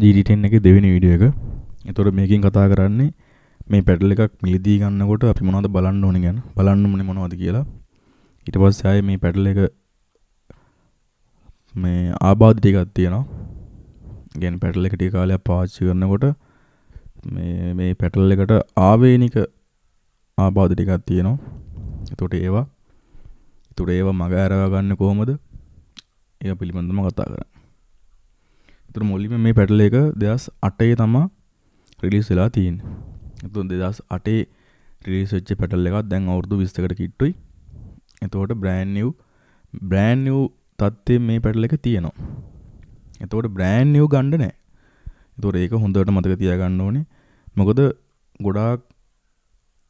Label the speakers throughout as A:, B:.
A: GT10 එකේ දෙවෙනි video එක. ඒතකොට මේකෙන් කතා කරන්නේ මේ පැඩල් එකක් මිලදී ගන්නකොට අපි මොනවද බලන්න ඕනේ ගැන. බලන්න ඕනේ මොනවද කියලා. ඊට පස්සේ ආයේ මේ පැඩල් එක මේ ආබාධ ටිකක් තියෙනවා. කියන්නේ පැඩල් එක ටික කාලයක් පාවිච්චි කරනකොට මේ පැඩල් එකට ආවේනික ආබාධ ටිකක් තියෙනවා. ඒතකොට ඒවා මග ඇරව ගන්න කොහොමද? ඒක පිළිබඳව කතා කරා. ඒතර මුලින්ම මේ පැඩල් එක 2008 තමයි රිලීස් වෙලා තියෙන්නේ. එතකොට 2008 රිලීස් වෙච්ච පැඩල් එකක් දැන් අවුරුදු 20කට කිට්ටුයි. එතකොට බ්‍රෑන්ඩ් නිව් තත්ත්වයේ මේ පැඩල් එක තියෙනවා. එතකොට බ්‍රෑන්ඩ් නිව් ගන්න නැහැ. එතකොට ඒක හොඳට මතක තියාගන්න ඕනේ. මොකද ගොඩාක්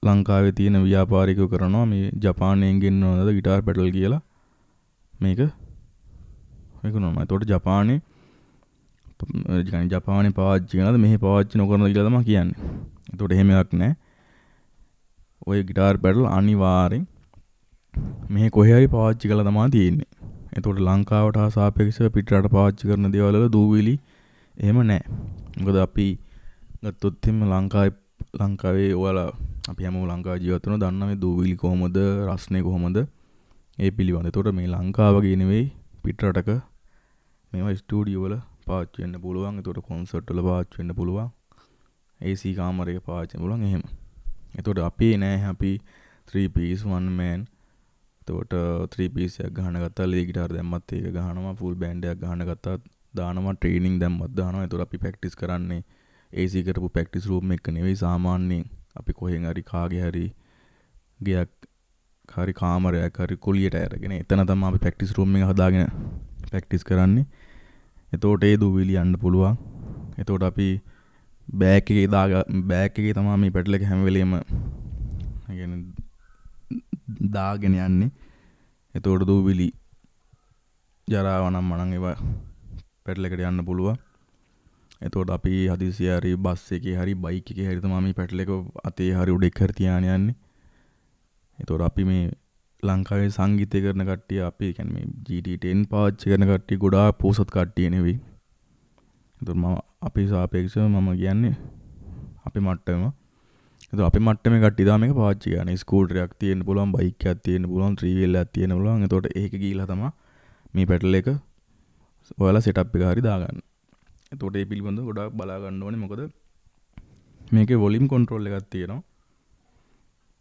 A: ලංකාවේ තියෙන ව්‍යාපාරිකයෝ කරනවා මේ ජපානයෙන් ගෙන්නනවද ගිටාර් පැඩල් කියලා මේක විකුණනවා. එතකොට ජපානයේ පාවිච්චි කරනද මෙහි පාවිච්චි නොකරනද කියලා තමයි කියන්නේ. එතකොට එහෙම එකක් නැහැ. ඔය ගිටාර් පැඩල් අනිවාර්යෙන් මෙහි කොහේ හරි පාවිච්චි කළා තමයි තියෙන්නේ. එතකොට ලංකාවට හා සාපේක්ෂව පිටරට පාවිච්චි කරන දේවල් වල දූවිලි එහෙම නැහැ. මොකද අපි ගත්තොත් එimhe ලංකාවේ ඔයාලා අපි හැමෝම ලංකාවේ ජීවත් වෙනවා දන්නා මේ දූවිලි කොහොමද රස්නේ කොහොමද ඒ පිළිබඳ. එතකොට මේ ලංකාව වගේ නෙවෙයි පිටරටක මේවා ස්ටුඩියෝ වල පාවිච්චි වෙන්න පුළුවන්. එතකොට කොන්සර්ට් වල පාවිච්චි වෙන්න පුළුවන්. AC කාමරයක පාවිච්චි වෙන්න පුළුවන් එහෙම. එතකොට අපි නෑ අපි 3 piece one man. එතකොට 3 piece එකක් ගහන ගත්තා ලී ගිටාර දැම්මත් ඒක ගහනවා full band එකක් ගහන ගත්තා දානවා training දැම්මත් දානවා. එතකොට අපි practice කරන්නේ AC කරපු practice room එක නෙවෙයි සාමාන්‍යයෙන් අපි කොහෙන් හරි කාගේ හරි ගයක් හරි කාමරයක් හරි කුලියට අරගෙන එතන තමයි අපි practice room එක හදාගෙන practice කරන්නේ. එතකොට ඒ දූවිලි යන්න පුළුවන්. එතකොට අපි බෑග් එකේ තමයි මේ පැඩල් එක හැම වෙලෙම දාගෙන යන්නේ. එතකොට දූවිලි ජරාව නම් මනම් ඒවා පැඩල් එකට යන්න පුළුවන්. එතකොට අපි හදිසිය හරි බස් එකේ හරි බයික් එකේ හරි තමයි මේ පැඩල් එක අතේ හරි උඩ එක්ක හරි තියාගෙන යන්නේ. එතකොට අපි මේ ලංකාවේ සංගීතය කරන කට්ටිය අපි කියන්නේ මේ GT10 පාවිච්චි කරන කට්ටිය ගොඩාක් පොසත් කට්ටිය නෙවෙයි. එතකොට මම අපි සාපේක්ෂව මම කියන්නේ අපේ මට්ටම. එතකොට අපේ මට්ටමේ කට්ටිය තමයි මේක පාවිච්චි කරන්නේ. ස්කූටර් එකක් තියෙන්න පුළුවන්, බයික් එකක් තියෙන්න පුළුවන්, 3 wheel එකක් තියෙන්න පුළුවන්. එතකොට ඒක ගිහිලා තමයි මේ පැඩල් එක ඔයාලා සෙටප් එක හරි දාගන්න. එතකොට මේ පිළිබඳව ගොඩාක් බලා ගන්න ඕනේ. මොකද මේකේ වොලියුම් කන්ට්‍රෝල් එකක් තියෙනවා.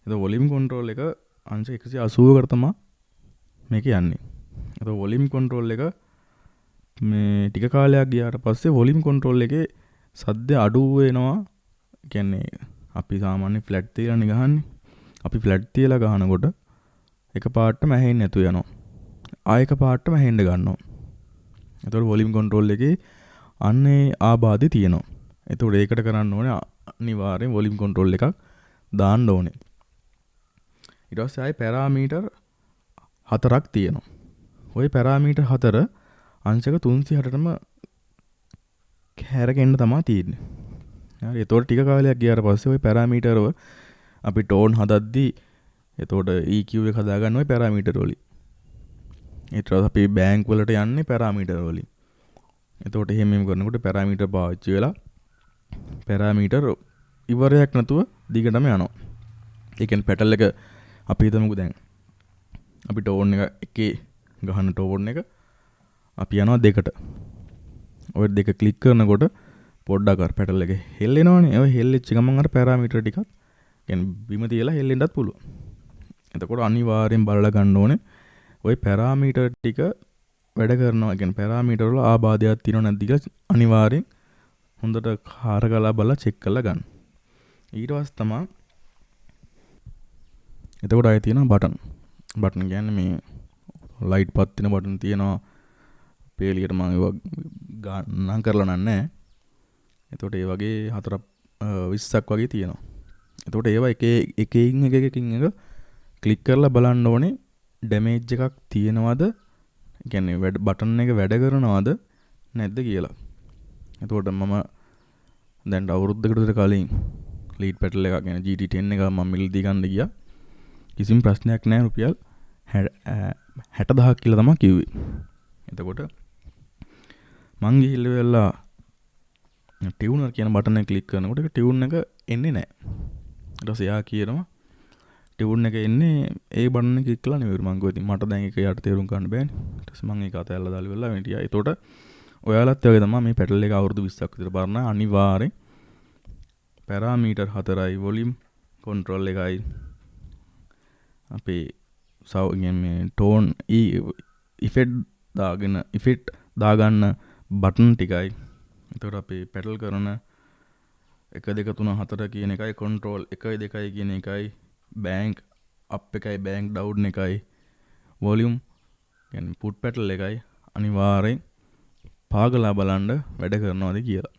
A: එතකොට වොලියුම් කන්ට්‍රෝල් එක අංශ 180කට තමයි මේක යන්නේ. එතකොට වොලියුම් කන්ට්‍රෝල් එක මේ ටික කාලයක් ගියාට පස්සේ වොලියුම් කන්ට්‍රෝල් එකේ සද්ද අඩු වෙනවා. කියන්නේ අපි සාමාන්‍ය ෆ්ලැට් තියලානේ ගහන්නේ. අපි ෆ්ලැට් තියලා ගහනකොට එක පාටම ඇහෙන්නේ නැතු වෙනවා. ආයෙක පාටම ඇහෙන්න ගන්නවා. එතකොට වොලියුම් කන්ට්‍රෝල් එකේ අන්නේ ආබාධය තියෙනවා. එතකොට ඒකට කරන්න ඕනේ අනිවාර්යෙන් වොලියුම් කන්ට්‍රෝල් එකක් දාන්න ඕනේ. ඊට පස්සේ ආයේ පැරාමීටර් 4ක් තියෙනවා. ওই පැරාමීටර් 4 අංශක 360ටම හැරගෙන්න තමයි තියෙන්නේ. හරි. ඒතකොට ටික කාලයක් ගියාට පස්සේ ওই පැරාමීටර් වල අපි ටෝන් හදද්දී එතකොට EQ එක හදාගන්න ওই පැරාමීටර් වලින්. ඊට පස්සේ අපි බෑන්ක් වලට යන්නේ පැරාමීටර් වලින්. එතකොට එහෙම කරනකොට පැරාමීටර් පාවිච්චි වෙලා පැරාමීටර් ඉවරයක් නැතුව දිගටම යනවා. ඒ කියන්නේ පැටල් එක අපි හිතමුකෝ දැන් අපි ටෝන් එක එකේ ගහන ටෝන් එක අපි යනවා දෙකට. ඔය දෙක ක්ලික් කරනකොට පොඩ්ඩක් අර පැටල් එක හෙල්ලෙනවනේ. ඔය හෙල්ලෙච්ච ගමන් අර පැරාමීටර් ටිකක් කියන්නේ බිම තියලා හෙල්ලෙන්නත් පුළුවන්. එතකොට අනිවාර්යෙන් බලලා ගන්න ඕනේ ওই පැරාමීටර් ටික වැඩ කරනවා. කියන්නේ පැරාමීටර් වල ආබාධයක් තියෙනව නැද්ද කියලා අනිවාර්යෙන් හොඳට කාරකලා බලලා චෙක් කරලා ගන්න. ඊට පස්සේ තමයි එතකොට ආයේ තියෙනවා බටන් කියන්නේ මේ ලයිට් පත් වෙන බටන් තියෙනවා. පේලියට මම ඒවා ගණන් කරලා නැහැ. එතකොට ඒ වගේ 20ක් වගේ තියෙනවා. එතකොට ඒවා එකකින් එක ක්ලික් කරලා බලන්න ඕනේ ඩැමේජ් එකක් තියෙනවද? කියන්නේ බටන් එක වැඩ කරනවද නැද්ද කියලා. එතකොට මම දැන් අවුරුද්දකට විතර කලින් ලීඩ් පැටල් එකක් يعني GT10 එක මම මිලදී ගන්න ගියා. කිසිම ප්‍රශ්නයක් නැහැ. රුපියල් 60000ක් කියලා තමයි කිව්වේ. එතකොට මං ගිහිල්ලා ටියුනර් කියන බටන් එක ක්ලික් කරනකොට ඒක ටියුන් එක එන්නේ නැහැ. ඊට පස්සේ යා කියනවා ටියුන් එක එන්නේ ඒ බටන් එක ක්ලික් කළා නෙවෙයි. මම කිව්වා ඉතින් මට දැන් ඒක යට තේරුම් ගන්න බෑනේ. ඊට පස්සේ මම ඒක අතහැරලා දාලා ඉවරලා හිටියා. ඒතකොට ඔයාලත් වගේ තමයි මේ පැටල් එක අවුරුදු 20ක් විතර බලන්න අනිවාර්යෙන් පැරාමීටර් 4යි වොලියුම් කන්ට්‍රෝල් එකයි අපේ මේ ටෝන් ඉෆෙක්ට් දාගන්න බටන් ටිකයි. එතකොට අපි පැටල් කරන 1 2 3 4 කියන එකයි කන්ට්‍රෝල් 1 2 කියන එකයි බෑන්ක් අප් එකයි බෑන්ක් ඩවුන් එකයි වොලියුම් කියන්නේ පුට් පැටල් එකයි අනිවාර්යෙන් පාගලා බලන්න වැඩ කරනවාද කියලා.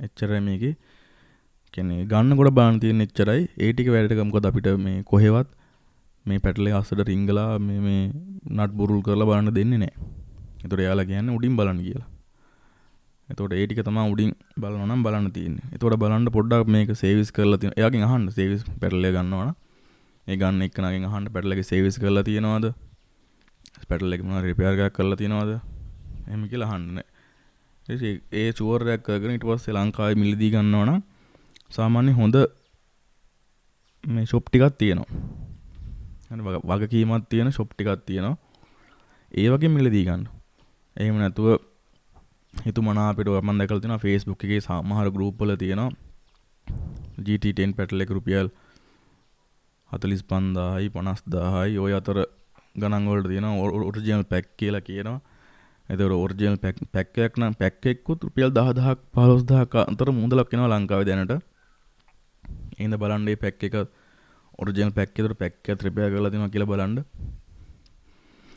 A: එච්චරයි මේකේ කියන්නේ ගන්න කොට බලන්න තියෙන එච්චරයි. ඒ ටික වැඩට මොකද අපිට මේ කොහෙවත් මේ පැටල් එක අස්සට රිංගලා මේ නට් බුරුල් කරලා බලන්න දෙන්නේ නැහැ. ඒතකොට එයාලා කියන්නේ උඩින් බලන්න කියලා. එතකොට ඒ ටික තමයි උඩින් බලනවා නම් බලන්න තියෙන්නේ. එතකොට බලන්න පොඩ්ඩක් මේක සේවිස් කරලා තියෙන. එයාගෙන් අහන්න සේවිස් පැටල් එක ගන්නවා නම් ඒ ගන්න එක්කනගෙන් අහන්න පැටල් එක සේවිස් කරලා තියෙනවද? පැටල් එක මොනවා රිපෙයාර් එකක් කරලා තියෙනවද? එහෙම කියලා අහන්න. ඒ ෂුවර් එකක් කරගෙන ඊට පස්සේ ලංකාවේ මිලදී ගන්නවා නම් සාමාන්‍ය හොඳ මේ ෂොප් ටිකක් තියෙනවා. හරි වගකීමක් තියෙන ෂොප් ටිකක් තියෙනවා. ඒ වගේ මිලදී ගන්න. එහෙම නැතුව හිතුමනා අපිට මම දැකලා තියෙනවා Facebook එකේ සමහර ගෲප් වල තියෙනවා GT10 පැටල් එක රුපියල් 45000යි 50000යි ඔය අතර ගණන් වලට තියෙනවා ඔරිජිනල් පැක් කියලා කියනවා. ඒතකොට ඔරිජිනල් පැක් එකක් නම් පැක් එකකුත් රුපියල් 10000ක් 15000ක් අතර මුදලක් එනවා ලංකාවේ දැනට. එහෙනම් බලන්න මේ පැක් එක ඔරිජිනල් පැක් එකේතර පැක් එක රිපෙයාර් කරලා තියෙනවා කියලා බලන්න.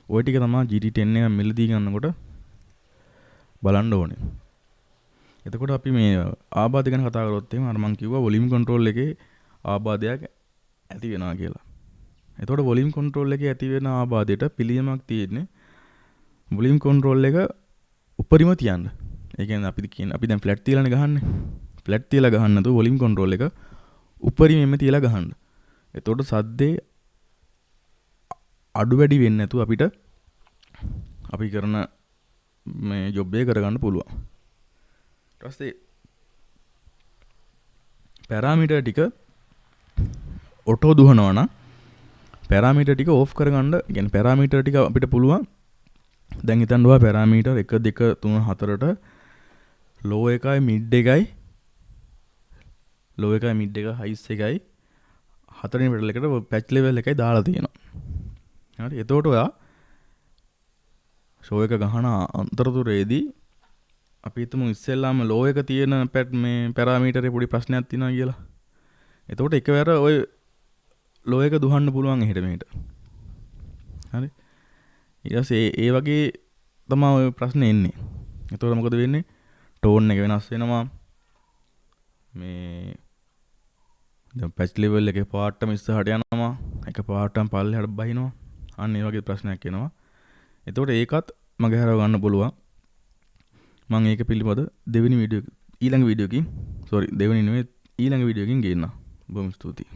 A: ওই ටික තමයි GT10 එක මිලදී ගන්නකොට බලන්න ඕනේ. එතකොට අපි මේ ආබාධ ගැන කතා කරොත් එහෙම අර මම කිව්වා වොලියුම් කන්ට්‍රෝල් එකේ ආබාධයක් ඇති වෙනවා කියලා. එතකොට වොලියුම් කන්ට්‍රෝල් එකේ ඇති වෙන ආබාධයට පිළියමක් තියෙන්නේ වොලියුම් කන්ට්‍රෝල් එක උඩරිම තියන්න. ඒ කියන්නේ අපි දැන් ෆ්ලැට් තියලානේ ගහන්නේ. ෆ්ලැට් තියලා ගහන්න නැතුව වොලියුම් කන්ට්‍රෝල් එක උඩරිමෙම තියලා ගහන්න. එතකොට සද්දේ අඩු වැඩි වෙන්නේ නැතුව අපිට අපි කරන මේ ජොබ් එක කරගන්න පුළුවන්. ඊට පස්සේ පැරාමීටර් ටික ඔටෝ දුවනවා නම් පැරාමීටර් ටික ඕෆ් කරගන්න. කියන්නේ පැරාමීටර් ටික අපිට පුළුවන් දැන් හිතන්නවා පැරාමීටර් 1 2 3 4ට ලෝ එකයි මිඩ් එකයි හයිස් එකයි හතරවෙනි පැටල් එකට පැච් ලෙවල් එකයි දාලා තියෙනවා. හරි. එතකොට ඔයා ෂෝ එක ගහන අතරතුරේදී අපි හිතමු ඉස්සෙල්ලාම ලෝ එක තියෙන මේ පැරාමීටරේ පොඩි ප්‍රශ්නයක් තියෙනවා කියලා. එතකොට එකවර ඔය ලෝ එක දුවන්න පුළුවන් එහෙට මෙහෙට. හරි. ඊට පස්සේ ඒ වගේ තමයි ඔය ප්‍රශ්නේ එන්නේ. එතකොට මොකද වෙන්නේ? ටෝන් එක වෙනස් වෙනවා. මේ දැන් පැච් ලෙවල් එකේ පාටම ඉස්සරහට යනවා. එක පාටම පල්ලෙහාට බහිනවා. අන්න ඒ වගේ ප්‍රශ්නයක් එනවා. එතකොට ඒකත් මගේ හරව ගන්න පුළුවන්. මම ඒක පිළිබඳ ඊළඟ වීඩියෝ එකකින් ගේන්නම්. බොහොම ස්තුතියි.